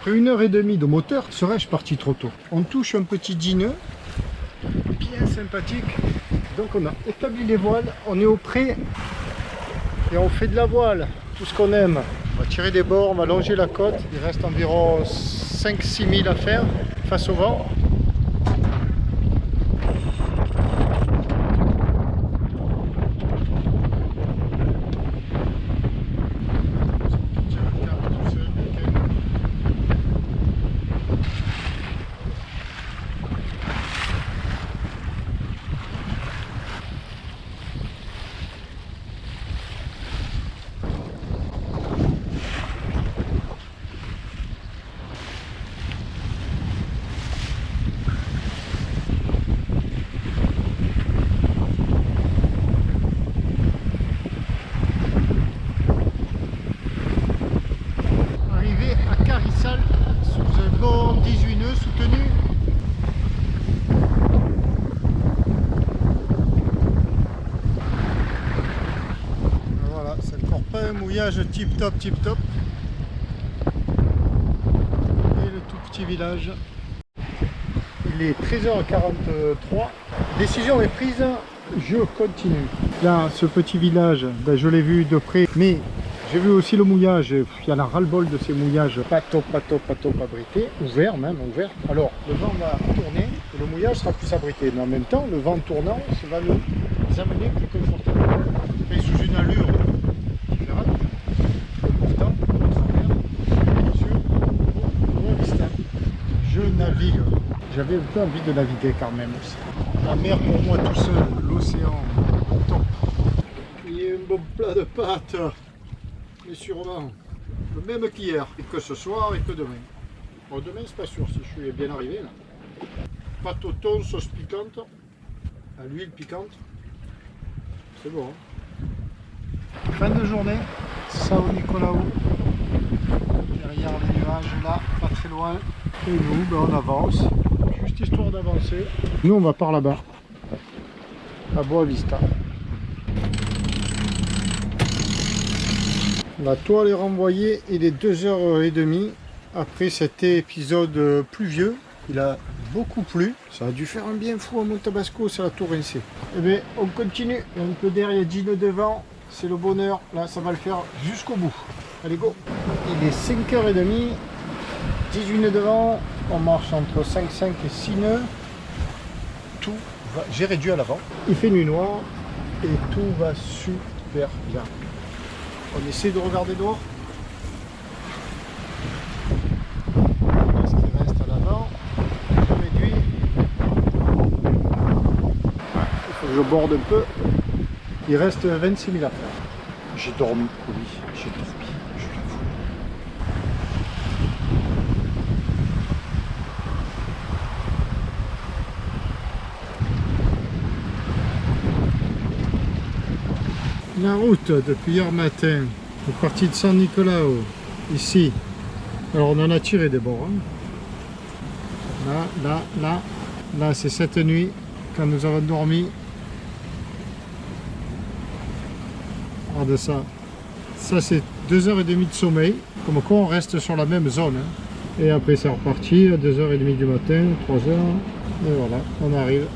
Après 1h30 de moteur, serais-je parti trop tôt? On touche un petit dîneux, bien sympathique. Donc on a établi les voiles, on est au pré et on fait de la voile, tout ce qu'on aime. On va tirer des bords, on va longer la côte. Il reste environ 5-6 milles à faire face au vent. Mouillage tip top. Et le tout petit village. Il est 13h43. Décision est prise, je continue. Là, ce petit village, ben, je l'ai vu de près, mais j'ai vu aussi le mouillage. Il y en a ras-le-bol de ces mouillages pas top abrités, ouverts même, ouverts. Alors, le vent va tourner et le mouillage sera plus abrité. Mais en même temps, le vent tournant, ça va nous amener plus confortablement. Et sous une allure différente. Je navigue. J'avais un peu envie de naviguer quand même aussi. La mer pour moi tout seul, l'océan, top. Il y a un bon plat de pâtes, mais sûrement le même qu'hier, et que ce soir et que demain. Bon, demain c'est pas sûr si je suis bien arrivé là. Pâte au thon, sauce piquante, à l'huile piquante. C'est bon. Hein. Fin de journée, Sao Nicolau. Derrière les nuages là, pas très loin. Et nous, ben on avance, juste histoire d'avancer. Nous on va par là-bas, à Boa Vista. La toile est renvoyée, il est 2h30 après cet épisode pluvieux. Il a beaucoup plu, ça a dû faire un bien fou à Montabasco, ça l'a tout rincé. Et bien on continue, donc le derrière Gino devant, c'est le bonheur, là ça va le faire jusqu'au bout. Allez go. Il est 5h30. 18 nœuds devant, on marche entre 5,5 et 6 nœuds. Tout va. J'ai réduit à l'avant. Il fait nuit noire et tout va super bien. On essaie de regarder dehors. Ce qui reste à l'avant. Je réduis. Il faut que je borde un peu. Il reste 26 000 à faire. J'ai dormi, oui, j'ai dormi. La route depuis hier matin, on est parti de San Nicolao, ici. Alors on en a tiré des bords. Hein. Là c'est cette nuit, quand nous avons dormi. Regarde ça. Ça c'est 2h30 de sommeil, comme quoi on reste sur la même zone. Hein. Et après c'est reparti à 2h30 du matin, 3h. Et voilà, on arrive.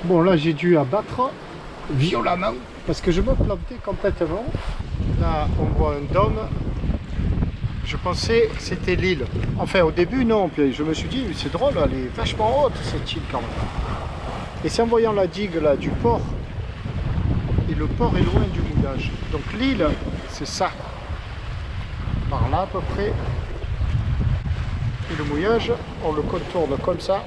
Bon là j'ai dû abattre violemment parce que je me plantais complètement. Là on voit un dôme. Je pensais que c'était l'île. Enfin au début non, puis je me suis dit c'est drôle, elle est vachement haute cette île quand même. Et c'est en voyant la digue là du port. Et le port est loin du mouillage. Donc l'île c'est ça. Par là à peu près. Et le mouillage on le contourne comme ça.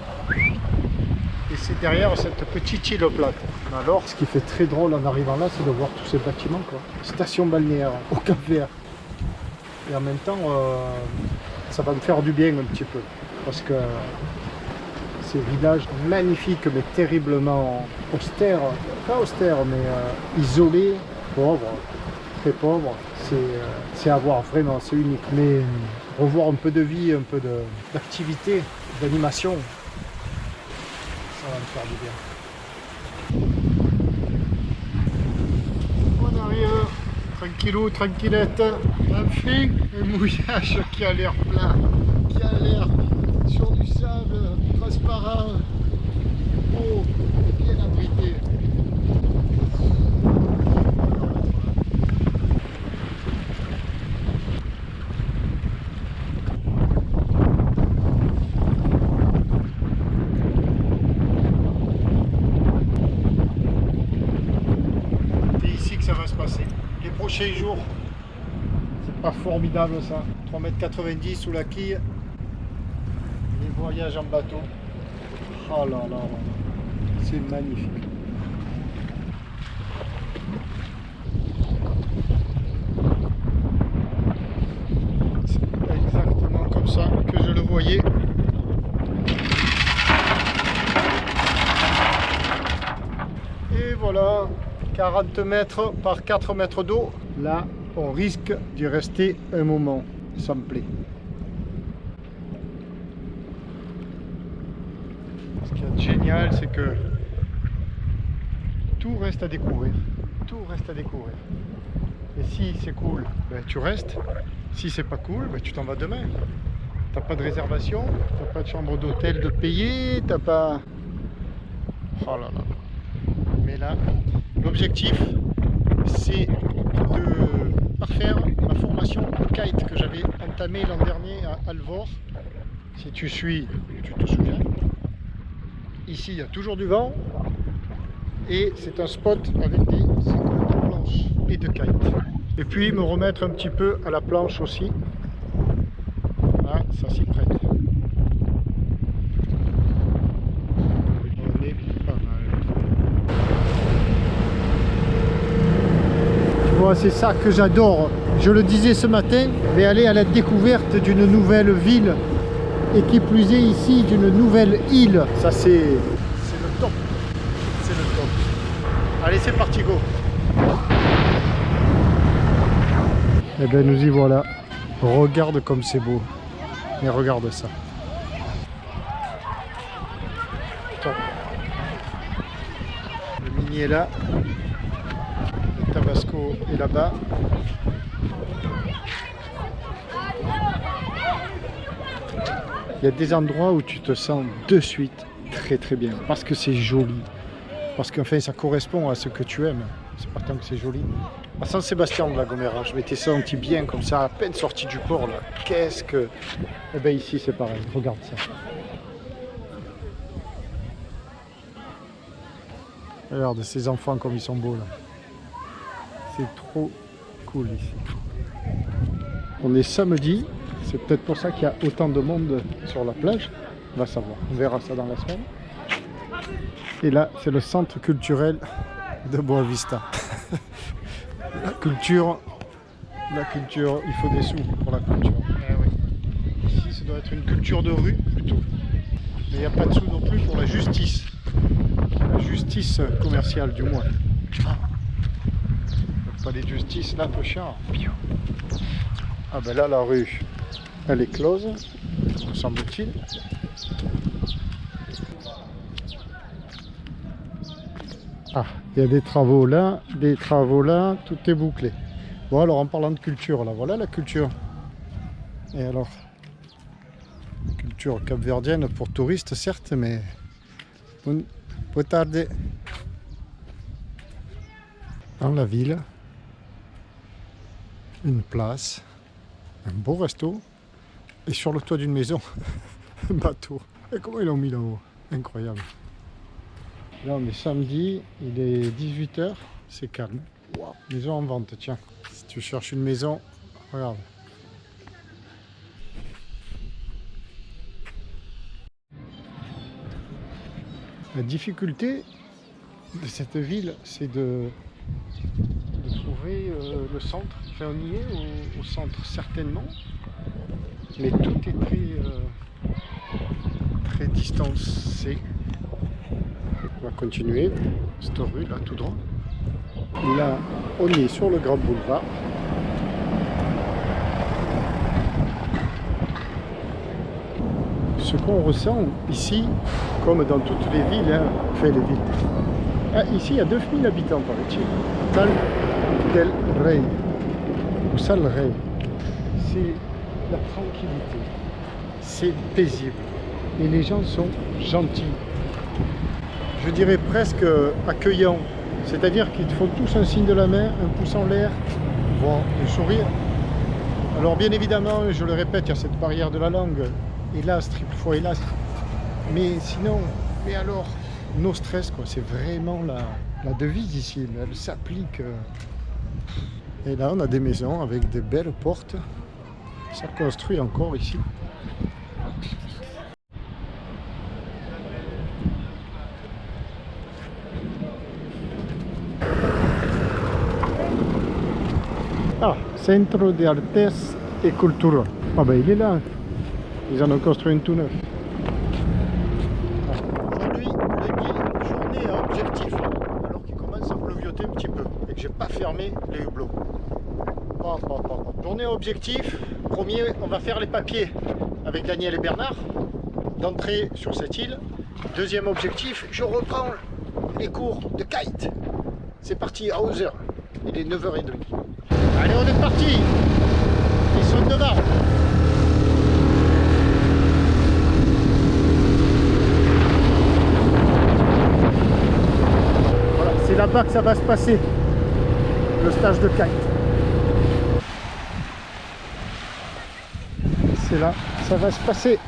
Et c'est derrière cette petite île plate. Alors, ce qui fait très drôle en arrivant là, c'est de voir tous ces bâtiments, quoi. Station balnéaire, au Cap Vert. Et en même temps, ça va me faire du bien un petit peu. Parce que Ces villages magnifiques mais terriblement austères, pas austères mais isolés, pauvres, très pauvres. C'est à voir vraiment, c'est unique. Mais revoir un peu de vie, un peu d'activité, d'animation, ça va me faire du bien. On arrive, tranquillou, tranquillette. Enfin, un mouillage qui a l'air plat, qui a l'air sur du sable transparent, beau, bien abrité. C'est ici que ça va se passer. Les prochains jours, c'est pas formidable ça. 3,90 m sous la quille. Les voyages en bateau. Oh là là là, c'est magnifique. C'est exactement comme ça que je le voyais. Et voilà, 40 mètres par 4 mètres d'eau. Là, on risque d'y rester un moment. Ça me plaît. Ce qui est génial, c'est que tout reste à découvrir. Tout reste à découvrir. Et si c'est cool, ben, tu restes. Si c'est pas cool, ben, tu t'en vas demain. T'as pas de réservation, t'as pas de chambre d'hôtel de payer, t'as pas... Oh là là. Mais là, l'objectif, c'est de parfaire ma formation au kite que j'avais entamée l'an dernier à Alvord. Si tu suis, tu te souviens. Ici, il y a toujours du vent et c'est un spot avec des cycles de planche et de kite. Et puis me remettre un petit peu à la planche aussi. Ah, ça s'y prête. On est pas mal. Tu vois, c'est ça que j'adore. Je le disais ce matin, mais aller à la découverte d'une nouvelle ville. Et qui plus est ici d'une nouvelle île. Ça c'est le top. C'est le top. Allez, c'est parti, go. Et bien nous y voilà. Regarde comme c'est beau. Et regarde ça. Top. Le mini est là. Le Tabasco est là-bas. Il y a des endroits où tu te sens de suite très très bien, parce que c'est joli, parce qu'enfin ça correspond à ce que tu aimes, c'est pas tant que c'est joli. À Saint-Sébastien de la Gomera, je m'étais senti bien comme ça, à peine sorti du port là, qu'est-ce que... Eh bien ici c'est pareil, regarde ça. Regarde ces enfants comme ils sont beaux là. C'est trop cool ici. On est samedi. C'est peut-être pour ça qu'il y a autant de monde sur la plage. On va savoir. On verra ça dans la semaine. Et là, c'est le centre culturel de Boavista. La culture, il faut des sous pour la culture. Eh oui. Ici, ça doit être une culture de rue plutôt. Mais il n'y a pas de sous non plus pour la justice. La justice commerciale, du moins. Pas les justices là, peu cher. Ah ben là, la rue. Elle est close, me semble-t-il. Ah, il y a des travaux là, tout est bouclé. Bon alors en parlant de culture, là voilà la culture. Et alors, culture capverdienne pour touristes certes, mais peut tarder. Dans la ville, une place, un beau resto. Et sur le toit d'une maison, un bateau. Et comment ils l'ont mis là-haut? Incroyable. Là on est samedi, il est 18 h, c'est calme. Wow. Maison en vente, tiens. Si tu cherches une maison, regarde. La difficulté de cette ville, c'est de trouver le centre. Enfin, on y est au centre certainement. Mais tout est très distancé. On va continuer cette rue là tout droit. Là, on est sur le grand boulevard. Ce qu'on ressent ici, comme dans toutes les villes, hein, enfin les villes. Ah, ici, il y a 9000 habitants, paraît-il. Sal del Rey, ou Sal Rey. C'est la tranquillité, c'est paisible. Et les gens sont gentils. Je dirais presque accueillants. C'est-à-dire qu'ils te font tous un signe de la main, un pouce en l'air, voire un sourire. Alors bien évidemment, je le répète, il y a cette barrière de la langue. Hélas, triple fois hélas. Mais sinon, mais alors, no stress quoi. C'est vraiment la devise ici. Elle s'applique. Et là, on a des maisons avec des belles portes. Ça construit encore ici. Ah, Centro de Artes et Cultura. Ah ben il est là. Ils en ont construit une tout neuf. Aujourd'hui, lundi, journée à objectif. Alors qu'il commence à pleuvioter un petit peu. Et que j'ai pas fermé les hublots. Journée à objectif. Premier, on va faire les papiers avec Daniel et Bernard. D'entrée sur cette île. Deuxième objectif, je reprends les cours de kite. C'est parti à 11h. Il est 9h30. Allez, on est parti. Ils sont devant. Voilà, c'est là-bas que ça va se passer. Le stage de kite. C'est là, ça va se passer.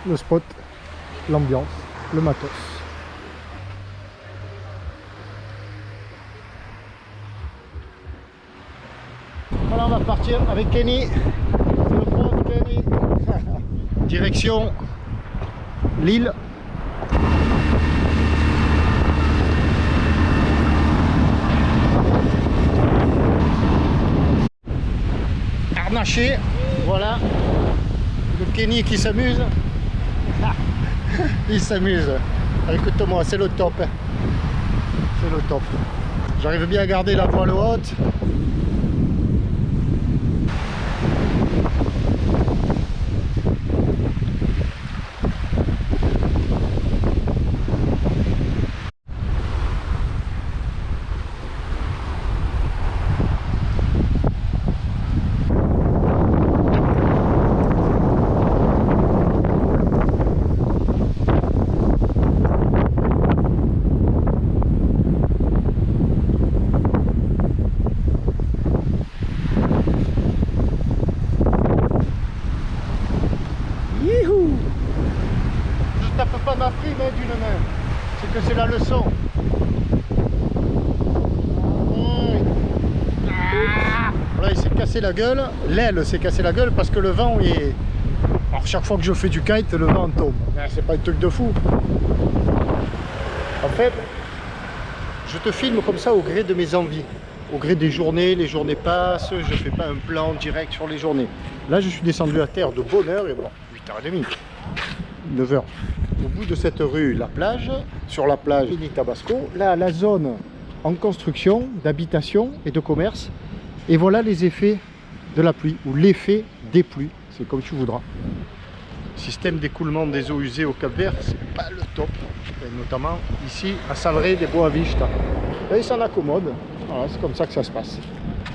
Le spot, l'ambiance, le matos. Voilà, on va partir avec Kenny. C'est le prof Kenny. Direction Lille. Harnaché, voilà. Le Kenny qui s'amuse. Il s'amuse. Écoute-moi, c'est le top. C'est le top. J'arrive bien à garder la voile haute. Pas ma prime d'une main, c'est que c'est la leçon. Voilà, il s'est cassé la gueule, l'aile s'est cassé la gueule parce que le vent est... Alors chaque fois que je fais du kite, le vent tombe. C'est pas un truc de fou. En fait, je te filme comme ça au gré de mes envies. Au gré des journées, les journées passent, je fais pas un plan direct sur les journées. Là, je suis descendu à terre de bonne heure et bon, 8h30, 9h. Au bout de cette rue, la plage, sur la plage Mini Tabasco, là la zone en construction, d'habitation et de commerce. Et voilà les effets de la pluie, ou l'effet des pluies, c'est comme tu voudras. Système d'écoulement des eaux usées au Cap-Vert, c'est pas le top. Et notamment ici à Salrey des Boa Vista. Et ils s'en accommodent, voilà, c'est comme ça que ça se passe.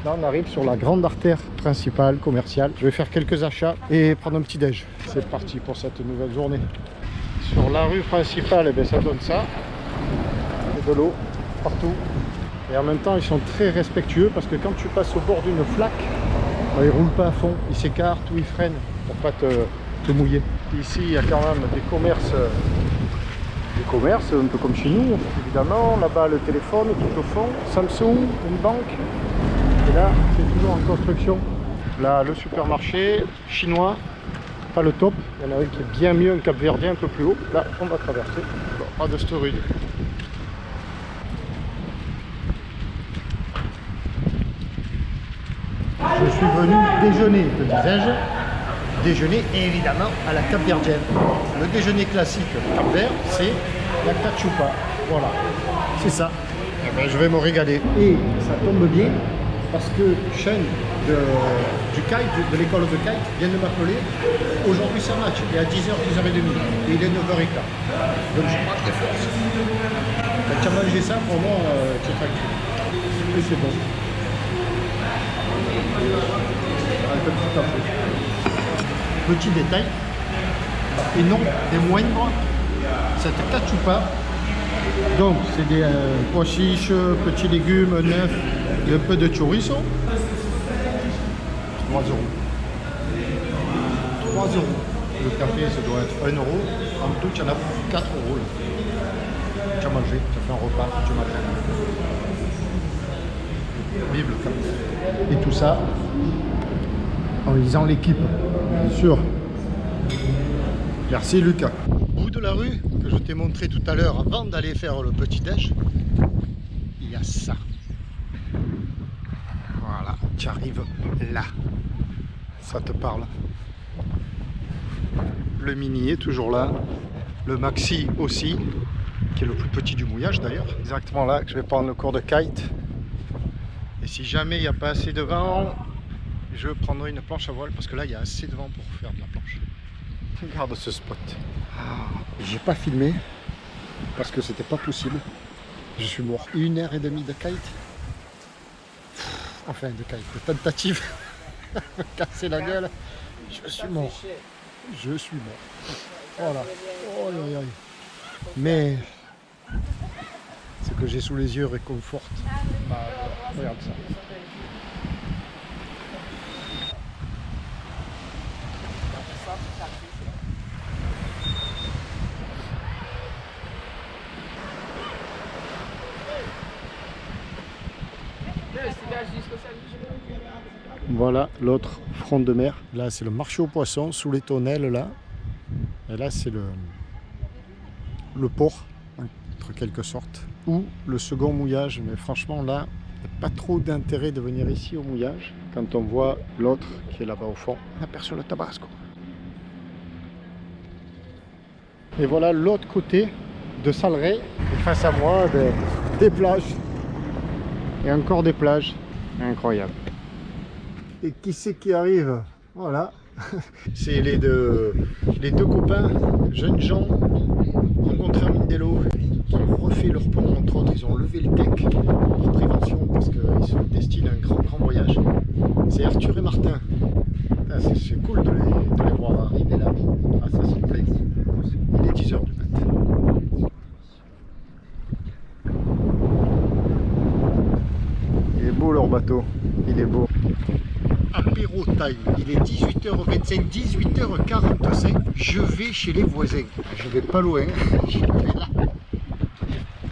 Là on arrive sur la grande artère principale commerciale. Je vais faire quelques achats et prendre un petit déj. C'est parti pour cette nouvelle journée. Sur la rue principale, eh bien, ça donne ça. Il y a de l'eau partout. Et en même temps, ils sont très respectueux parce que quand tu passes au bord d'une flaque, ils ne roulent pas à fond, ils s'écartent ou ils freinent pour pas te mouiller. Ici, il y a quand même des commerces un peu comme chez nous, évidemment. Là-bas, le téléphone tout au fond, Samsung, une banque. Et là, c'est toujours en construction. Là, le supermarché chinois. Pas le top, il y en a un qui est bien mieux, un Cap-Verdien un peu plus haut. Là, on va traverser. Bon, pas de cette rue. je suis venu déjeuner, te disais-je. Déjeuner évidemment à la capverdienne. Le déjeuner classique cap-vert, c'est la cachupa. Voilà, c'est ça. Eh ben, je vais me régaler. Et ça tombe bien parce que Sean du kite, de l'école de kite, vient de m'appeler. Aujourd'hui c'est un match, il est à 10h, 10h30 et il est 9h15. Donc je prends des forces. Quand tu as mangé ça, pour moi, tu es tranquille. Et c'est bon. Un petit peu. Petit détail, et non des moindres, cette cachupa, donc c'est des pois chiches, petits légumes, neufs, et un peu de chorizo. 3 €. 3 €. Le café, ça doit être 1 €. En tout, il y en a pour 4 €. Tu as mangé, tu as fait un repas, tu m'attends. Vive le café. Et tout ça en lisant l'équipe, bien sûr. Merci Lucas. Au bout de la rue que je t'ai montré tout à l'heure avant d'aller faire le petit déj, il y a ça. Voilà, tu arrives là. Ça te parle. Le mini est toujours là. Le maxi aussi, qui est le plus petit du mouillage d'ailleurs. Exactement là que je vais prendre le cours de kite. Et si jamais il n'y a pas assez de vent, je prendrai une planche à voile parce que là il y a assez de vent pour faire de la planche. Regarde ce spot. J'ai pas filmé parce que c'était pas possible. Je suis mort. 1h30 de kite. Enfin de kite, de tentative. Casser la gueule. Je suis mort. Je suis mort. Voilà. Oh, aïe, aïe. Mais ce que j'ai sous les yeux réconforte. Bah, regarde ça. Voilà l'autre front de mer. Là c'est le marché aux poissons sous les tonnelles là. Et là c'est le port en quelque sorte. Ou le second mouillage. Mais franchement là, il n'y a pas trop d'intérêt de venir ici au mouillage. Quand on voit l'autre qui est là-bas au fond. On aperçoit le Tabasco. Et voilà l'autre côté de Salrey. Et face à moi, des plages. Et encore des plages. Incroyable. Et qui c'est qui arrive? Voilà. C'est les deux copains, jeunes gens, rencontrés à Mindelo, qui ont refait leur pont, entre autres. Ils ont levé le deck en prévention parce qu'ils se destinent à un grand voyage. C'est Arthur et Martin. Ah, c'est cool de les voir arriver là. Ah, ça me plaît. Il est 10h du matin. Il est beau leur bateau, il est beau. Apéro time, il est 18h25, 18h45, je vais chez les voisins. Je vais pas loin, je vais là.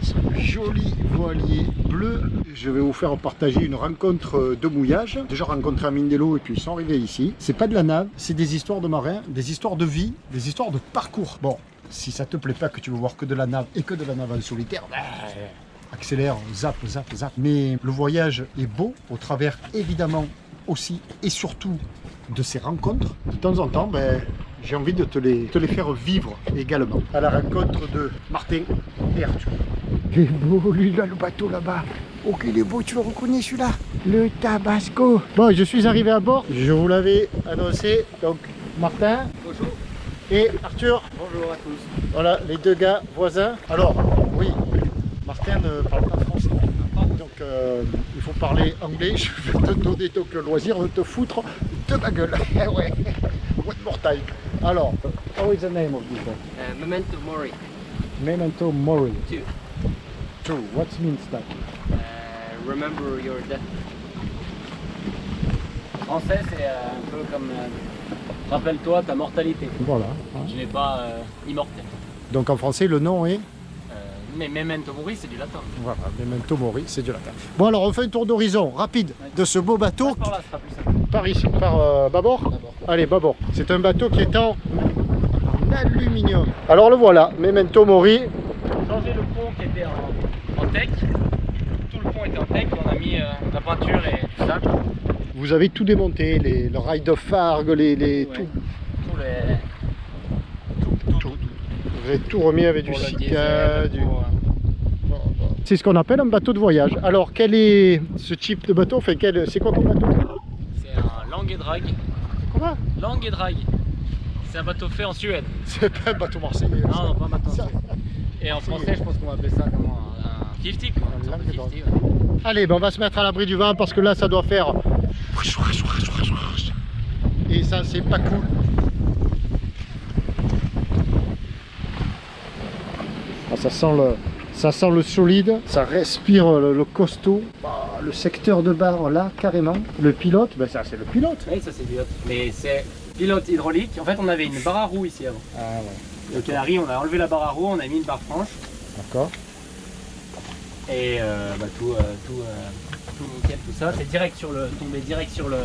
Ce joli voilier bleu. Je vais vous faire partager une rencontre de mouillage. Déjà rencontré à Mindelo et puis ils sont arrivés ici. C'est pas de la nave, c'est des histoires de marins, des histoires de vie, des histoires de parcours. Bon, si ça te plaît pas que tu veux voir que de la nave et que de la nave en solitaire, accélère, zap. Mais le voyage est beau au travers évidemment aussi et surtout de ces rencontres. De temps en temps, j'ai envie de te les faire vivre également. À la rencontre de Martin et Arthur. Il est beau lui là, le bateau là-bas. Oh qu'il est beau, tu le reconnais celui-là? Le Tabasco. Bon, je suis arrivé à bord, je vous l'avais annoncé. Donc Martin. Bonjour. Et Arthur. Bonjour à tous. Voilà, les deux gars voisins. Alors, oui, Martin ne parle pas français. Donc il faut parler anglais. Je vais te donner donc le loisir de te foutre de ma gueule. Ouais. One more time. Alors, how is the name of this boat? Memento Mori. Memento Mori. Two. What means that? Remember your death. En français, c'est un peu comme rappelle-toi ta mortalité. Voilà. Tu n'es pas immortel. Donc en français, le nom est? Mais Memento Mori, c'est du latin. Voilà, Memento Mori, c'est du latin. Bon alors, on fait un tour d'horizon rapide de ce beau bateau. Par là, ce sera plus simple. Par ici, par bâbord. Allez, bâbord. C'est un bateau qui est en aluminium. Alors le voilà, Memento Mori. On a changé le pont qui était en teck. Tout le pont était en teck. On a mis de la peinture et du sable. vous avez tout démonté, le rail de Fargue, Ouais. tout. Tous les... Vous avez tout remis avec du Pour le Sika. diesel, pour, C'est ce qu'on appelle un bateau de voyage. Alors quel est ce type de bateau? Enfin, c'est quoi comme bateau? C'est un Languedrag. Comment? Languedrag. C'est un bateau fait en Suède. C'est pas un bateau marseillais. Non, non, pas maintenant. Ça. Et en français, je pense qu'on va appeler ça comment un 50 quoi. Un Une sorte de Languedrag. 50, ouais. Allez, ben on va se mettre à l'abri du vent parce que là ça doit faire... Et ça c'est pas cool. Ah, ça sent le solide, ça respire le costaud. Ah, le secteur de barre là carrément. Le pilote, ben ça c'est le pilote. Oui, ça c'est pilote. Mais c'est pilote hydraulique. En fait, on avait une barre à roue ici avant. Ah ouais. Au Canary, on a enlevé la barre à roue, on a mis une barre franche. D'accord. Et tout nickel, tout ça. C'est direct tombé direct sur le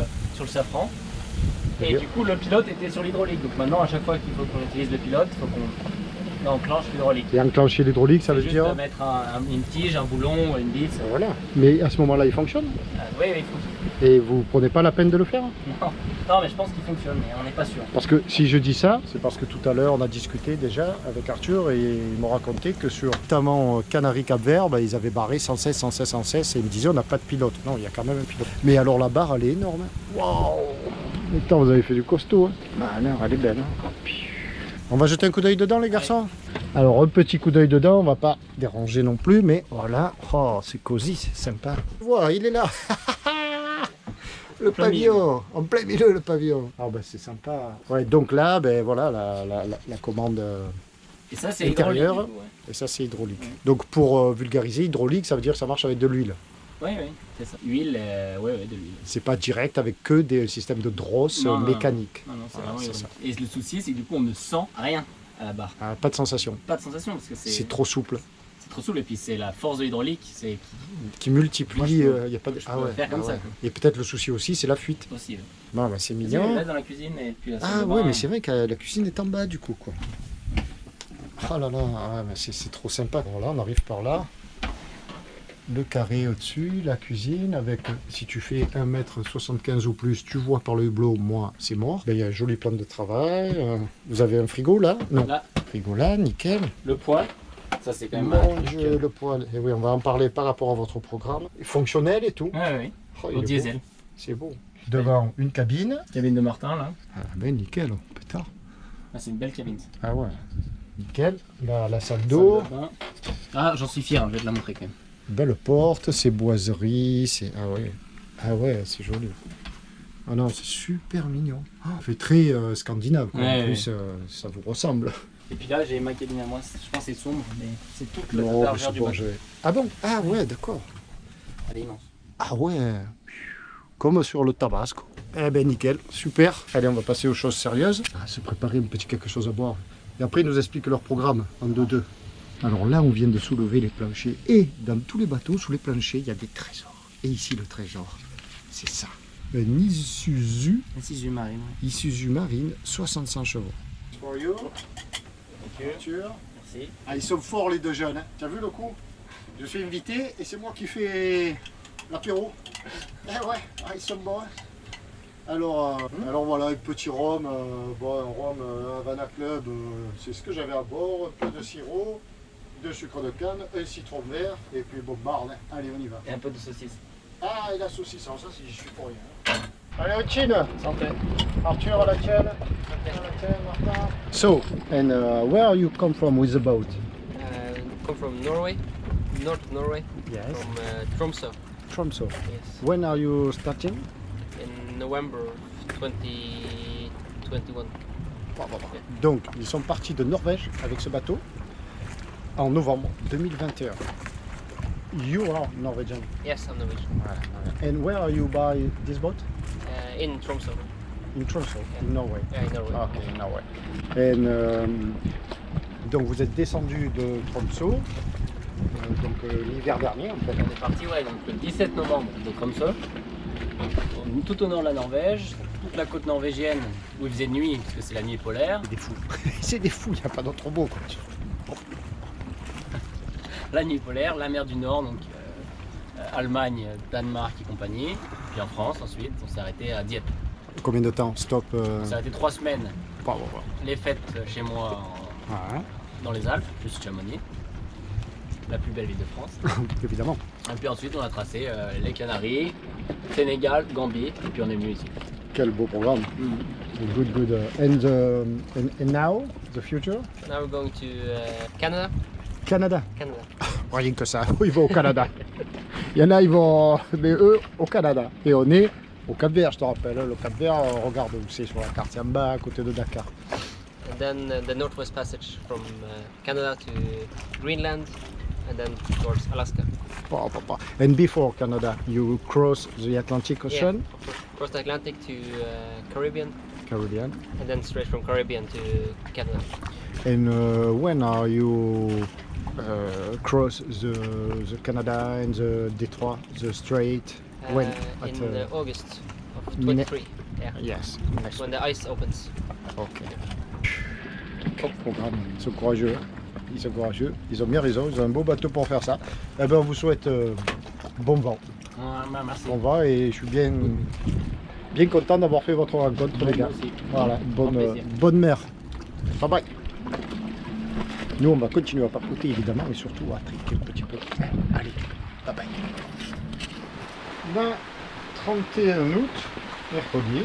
safran. Et Bien. du coup, le pilote était sur l'hydraulique. Donc maintenant, à chaque fois qu'il faut qu'on utilise le pilote, il faut qu'on enclenche l'hydraulique. Et enclencher l'hydraulique, ça veut juste dire... mettre une tige, un boulon, une vis. Voilà. Mais à ce moment-là, il fonctionne. Oui, il fonctionne. Et vous prenez pas la peine de le faire? Non, mais je pense qu'il fonctionne, mais on n'est pas sûr. Parce que si je dis ça, c'est parce que tout à l'heure on a discuté déjà avec Arthur et il m'a raconté que sur notamment Canary Cap-Vert, ils avaient barré sans cesse et il me disait on n'a pas de pilote. Non, il y a quand même un pilote. Mais alors la barre elle est énorme. Waouh! Putain, vous avez fait du costaud. Hein. Bah non, elle est belle. Hein. On va jeter un coup d'œil dedans les garçons. Alors un petit coup d'œil dedans, on va pas déranger non plus, mais voilà. Oh, c'est cosy, c'est sympa. Voilà, il est là. Le pavillon, en plein milieu le pavillon. Ah ben c'est sympa. Ouais, donc là, ben voilà la commande Et ça, c'est intérieure. hydraulique. Du coup, Et ça c'est hydraulique. Donc pour vulgariser, hydraulique, ça veut dire que ça marche avec de l'huile. Oui, c'est ça. Huile, de l'huile. C'est pas direct avec que des systèmes de drosse Non, mécaniques. Non, c'est Voilà, vraiment c'est hydraulique. Et le souci, c'est que du coup, on ne sent rien à la barre. Ah, pas de sensation. Pas de sensation, parce que C'est trop souple. c'est trop souple. Et puis, c'est la force de l'hydraulique, c'est Qui multiplie. Moi, je peux- y a pas de... je peux le faire comme ça, quoi. Et peut-être le souci aussi, c'est la fuite. possible. Bon, ben, c'est Il mignon. là dans la cuisine et puis la salle Ah de bain. ouais, mais c'est vrai que la cuisine est en bas du coup quoi. Oh là là, ah, mais c'est trop sympa. Bon là, on arrive par là. Le carré au-dessus, la cuisine avec, si tu fais 1m75 ou plus, tu vois par le hublot, moi c'est mort. Ben, il y a un joli plan de travail. Vous avez un frigo là? Non. Là, Frigo là, nickel. le poêle, ça c'est quand même Mon magnifique. Dieu, le poêle. Et oui, on va en parler par rapport à votre programme. Fonctionnel et tout. Oui. Oh, il Au est diesel. beau. C'est beau. Devant une cabine. Cabine de Martin, là. Ah ben nickel, pétard. Ah, c'est une belle cabine. Ah ouais, nickel. Là, la salle d'eau. Salle de bain. Ah, j'en suis fier, je vais te la montrer quand même. Belle porte, c'est boiserie, c'est... Ah ouais, c'est joli. Ah non, c'est super mignon. Ah, ça fait très scandinave, quoi. Ouais, En plus, ça vous ressemble. Et puis là, j'ai ma cabine à moi. Je pense que c'est sombre, mais c'est toute la Non, mais largeur c'est du bon, bateau. Ah bon? Ah ouais, d'accord. Elle est immense. Ah ouais, comme sur le Tabasco. Eh ben nickel, super. Allez, on va passer aux choses sérieuses. Ah, se préparer un petit quelque chose à boire. Et après, ils nous expliquent leur programme en 2-2. Alors là, on vient de soulever les planchers. Et dans tous les bateaux, sous les planchers, il y a des trésors. Et ici, le trésor, c'est ça. Un Isuzu, Isuzu Marine. Isuzu Marine, 65 chevaux. For you. Merci. Ah, ils sont forts les deux jeunes. Hein. Tu as vu le coup? Je suis invité et c'est moi qui fais l'apéro. Eh ouais, ah, ils sont bons. Hein. Alors voilà, un petit rhum, un rhum Havana Club, c'est ce que j'avais à bord, un peu de sirop, de sucre de canne, un citron vert et puis Bob Marley. Allez, on y va. Et un peu de saucisse. Ah, et la saucisse, alors ça, j'y suis pour rien. Hein. Allez, au chin. Santé. Arthur, à la tienne. Martin. So, and where you come from with the boat? Come from Norway, North Norway, Yes. from Tromsø. Tromsø. Yes, When are you starting? in November 2021. Donc, ils sont partis de Norvège avec ce bateau en novembre 2021. You are Norwegian. Yes, I'm Norwegian. And where are you by this boat? In Tromsø. In Tromsø, in Norway. Yeah, in Norway. Ok, in Norway. And, donc, vous êtes descendu de Tromsø, l'hiver dernier en fait. On est parti donc le 17 novembre de Tromsø, tout au nord de la Norvège, toute la côte norvégienne où il faisait nuit, parce que c'est la nuit polaire. C'est des fous. C'est des fous, il n'y a pas d'autre mot. Quoi. La nuit polaire, la mer du Nord, donc Allemagne, Danemark et compagnie. Puis en France, ensuite, on s'est arrêté à Dieppe. Combien de temps? Stop On s'est arrêté 3 semaines. Pas bon, Les fêtes chez moi ouais. dans les Alpes, plus Chamonix. La plus belle ville de France. Évidemment. Et puis ensuite, on a tracé les Canaries, Sénégal, Gambie, et puis on est venu ici. Quel beau programme. Good, good. And now, the future? Now we're going to Canada. Canada. Canada. Rien que ça, ils vont au Canada. Il y en a, ils vont, mais eux, au Canada. Et on est au Cap-Vert, je te rappelle. Le Cap-Vert, regarde où c'est sur la carte, c'est en bas, à côté de Dakar. And then the Northwest Passage from Canada to Greenland, and then towards Alaska. And before Canada, you cross the Atlantic Ocean, Yeah, cross the Atlantic to Caribbean, Caribbean. and then straight from Caribbean to Canada. And when are you cross the Canada and the Detroit, the Strait? When? In August of Mine- 23. Yeah, Yes. Next. when the ice opens. Ok. Top programme. Ils sont courageux. Ils sont courageux. Ils ont bien raison. Ils ont un beau bateau pour faire ça. Eh ben, on vous souhaite bon vent. Merci. Bon vent et je suis bien content d'avoir fait votre rencontre, les gars. Aussi. Voilà, Grand plaisir. bonne mer. Bye bye. Nous, on va continuer à papoter évidemment, mais surtout à triquer un petit peu. Allez, bye bye. Ben, 31 août, mercredi.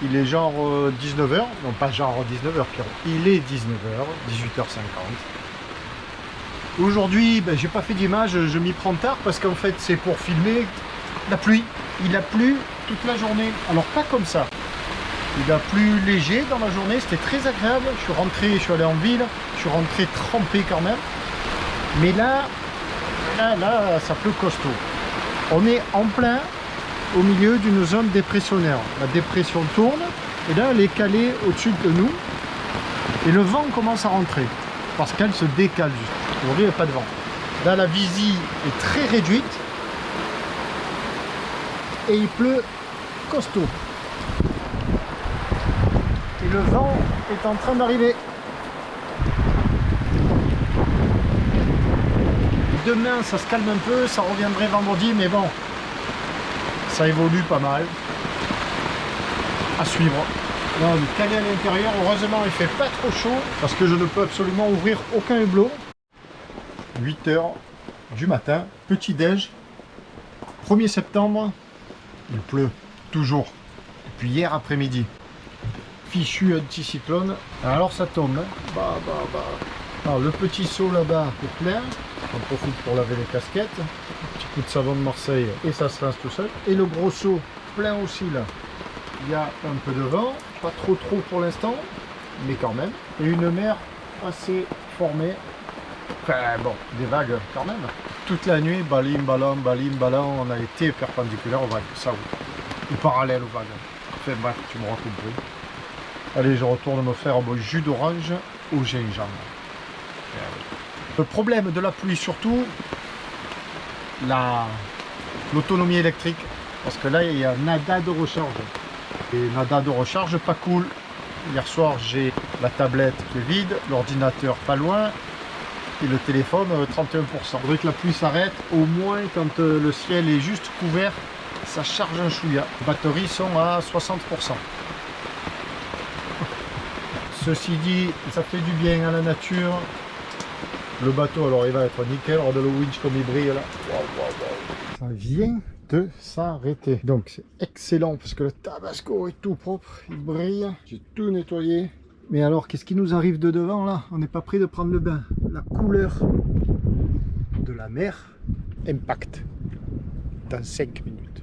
Il est genre 19h, non pas genre 19h, Pierrot. Il est 19h, 18h50. Aujourd'hui, ben, j'ai pas fait d'image, je m'y prends tard parce qu'en fait c'est pour filmer la pluie. Il a plu toute la journée, alors pas comme ça. Il a plu léger dans la journée, c'était très agréable. Je suis rentré, je suis allé en ville, je suis rentré trempé quand même. Mais là, ça pleut costaud. On est en plein au milieu d'une zone dépressionnaire. La dépression tourne et là elle est calée au-dessus de nous et le vent commence à rentrer parce qu'elle se décale juste. Aujourd'hui il n'y a pas de vent. Là la visie est très réduite et il pleut costaud. Et le vent est en train d'arriver. Demain ça se calme un peu, ça reviendrait vendredi mais bon. Ça évolue pas mal. À suivre. Là on est calé à l'intérieur. Heureusement il fait pas trop chaud parce que je ne peux absolument ouvrir aucun hublot. 8h du matin, petit déj. 1er septembre, il pleut toujours. Depuis hier après-midi. Fichu anticyclone. Alors ça tombe. Hein. Alors le petit seau là-bas est plein. On profite pour laver les casquettes. Un petit coup de savon de Marseille et ça se lance tout seul. Et le gros seau plein aussi là. Il y a un peu de vent, pas trop pour l'instant, mais quand même. Et une mer assez formée. Enfin bon, des vagues quand même. Toute la nuit, balim, balam, on a été perpendiculaire aux vagues, ça oui. Ou parallèle aux vagues. Enfin bref, tu m'auras compris. Allez, je retourne me faire un jus d'orange au gingembre. Le problème de la pluie surtout, l'autonomie électrique. Parce que là, il y a nada de recharge. Et nada de recharge, pas cool. Hier soir, j'ai la tablette qui est vide, l'ordinateur pas loin, et le téléphone 31%. Il faudrait que la pluie s'arrête, au moins quand le ciel est juste couvert, ça charge un chouïa. Les batteries sont à 60%. Ceci dit, ça fait du bien à la nature. Le bateau, alors il va être nickel. Regarde le winch comme il brille là. Ça vient de s'arrêter. Donc c'est excellent parce que le tabasco est tout propre, il brille. J'ai tout nettoyé. Mais alors, qu'est-ce qui nous arrive de devant là? On n'est pas prêt de prendre le bain. La couleur de la mer impacte dans 5 minutes.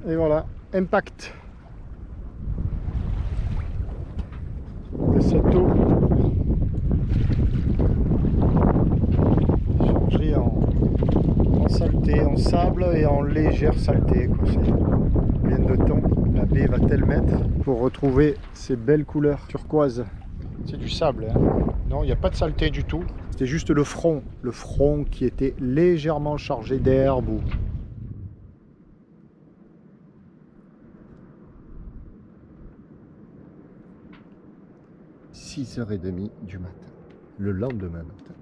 Et voilà, impact de cette eau changée en saleté, en sable et en légère saleté. Combien de temps la baie va-t-elle mettre pour retrouver ces belles couleurs turquoises? C'est du sable, hein. Non, il n'y a pas de saleté du tout. C'était juste le front qui était légèrement chargé d'herbe ou... 6h30 du matin, le lendemain matin.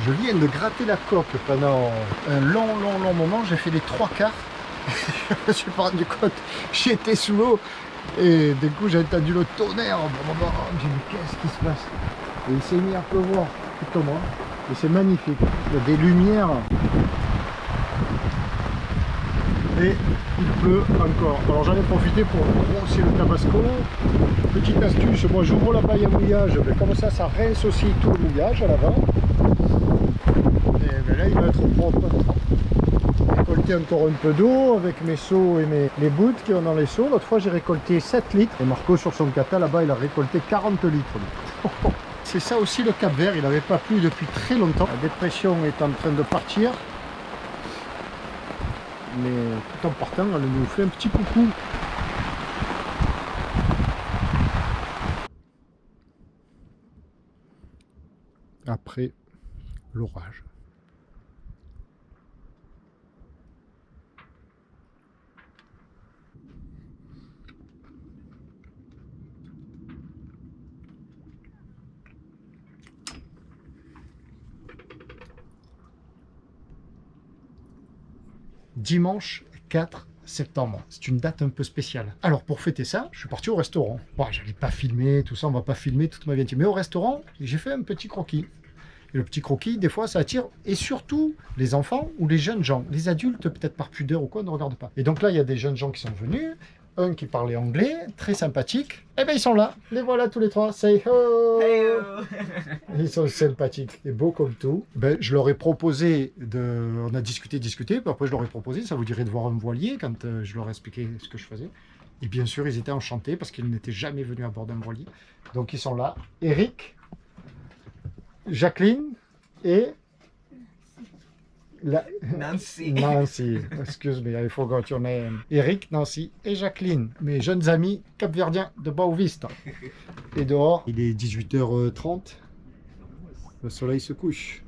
Je viens de gratter la coque pendant un long moment. J'ai fait les 3/4. Je me suis pas rendu compte, j'étais sous l'eau. Et du coup, j'ai entendu le tonnerre. J'ai dit, mais qu'est-ce qui se passe? Et il s'est mis à pleuvoir, tout comme moi. Et c'est magnifique. Il y a des lumières. Et il pleut encore. Alors j'en ai profité pour brosser le tabasco. Petite astuce, moi j'ouvre la paille à mouillage. Mais comme ça rince aussi tout le mouillage à l'avant. Et là il va être propre. Récolté encore un peu d'eau avec mes seaux et les bouts qui ont dans les seaux. L'autre fois j'ai récolté 7 litres. Et Marco sur son kata là-bas il a récolté 40 litres. C'est ça aussi le Cap Vert, il n'avait pas plu depuis très longtemps. La dépression est en train de partir. Mais tout en partant, elle nous fait un petit coucou. Après l'orage. Dimanche 4 septembre. C'est une date un peu spéciale. Alors pour fêter ça, je suis parti au restaurant. Bon, j'allais pas filmer tout ça, on va pas filmer toute ma vie entière. Mais au restaurant, j'ai fait un petit croquis. Et le petit croquis, des fois, ça attire, et surtout les enfants ou les jeunes gens. Les adultes, peut-être par pudeur ou quoi, ne regardent pas. Et donc là, il y a des jeunes gens qui sont venus. Un qui parlait anglais, très sympathique. Eh bien, ils sont là. Les voilà tous les trois. Say ho! Hey oh. Ils sont sympathiques et beaux comme tout. Ben, je leur ai proposé on a discuté, puis après je leur ai proposé, ça vous dirait de voir un voilier quand je leur ai expliqué ce que je faisais. Et bien sûr, ils étaient enchantés parce qu'ils n'étaient jamais venus à bord d'un voilier. Donc ils sont là. Eric, Jacqueline et Nancy. Nancy. Excuse me, I forgot your name. Eric, Nancy et Jacqueline, mes jeunes amis capverdiens de Boa Vista. Et dehors, il est 18h30. Le soleil se couche.